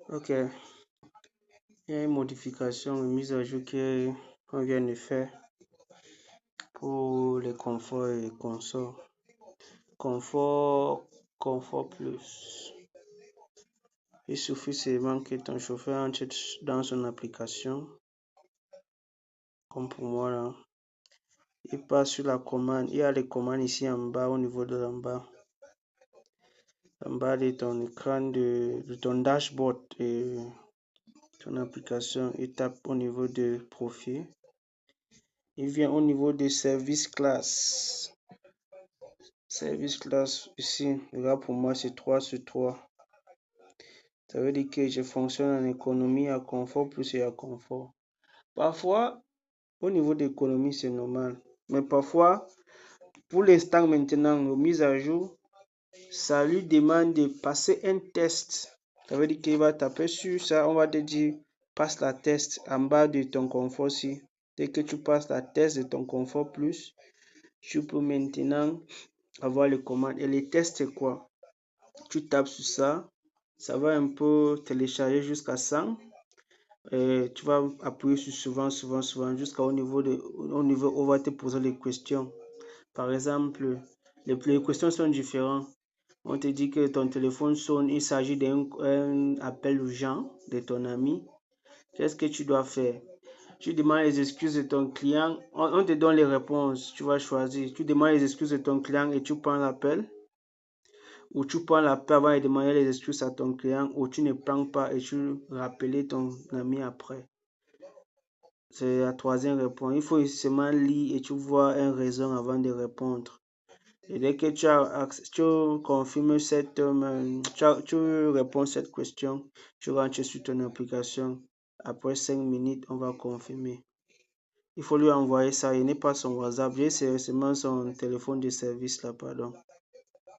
Ok, il y a une modification, une mise à jour qu'on vient de faire pour les conforts et consorts. Confort plus. Il suffit seulement que ton chauffeur entre dans son application, comme pour moi là. Il passe sur la commande. Il y a les commandes ici en bas, au niveau de l'en bas. En bas de ton écran, de ton dashboard de ton application. Il tape au niveau de profil. Il vient au niveau de service class. Service class ici, là pour moi c'est 3 sur 3. Ça veut dire que je fonctionne en économie, à confort plus et à confort. Parfois, au niveau d'économie, c'est normal. Mais parfois, pour l'instant maintenant, la mise à jour, ça lui demande de passer un test. Ça veut dire qu'il va taper sur ça, on va te dire, passe la test en bas de ton confort ici. Dès que tu passes la test de ton confort plus, tu peux maintenant avoir les commandes. Et les tests, c'est quoi? Tu tapes sur ça, ça va un peu télécharger jusqu'à 100. Et tu vas appuyer sur souvent jusqu'au niveau où on va te poser les questions. Par exemple, les questions sont différentes. On te dit que ton téléphone sonne, il s'agit d'un appel urgent de ton ami. Qu'est-ce que tu dois faire? Tu demandes les excuses de ton client. On te donne les réponses. Tu vas choisir. Tu demandes les excuses de ton client et tu prends l'appel. Ou tu prends l'appel avant de demander les excuses à ton client. Ou tu ne prends pas et tu rappelles ton ami après. C'est la troisième réponse. Il faut seulement lire et tu vois une raison avant de répondre. Et dès que tu confirmes tu réponds à cette question, tu rentres sur ton application. Après 5 minutes, on va confirmer. Il faut lui envoyer ça. Il n'est pas son WhatsApp. J'ai seulement son téléphone de service là, pardon.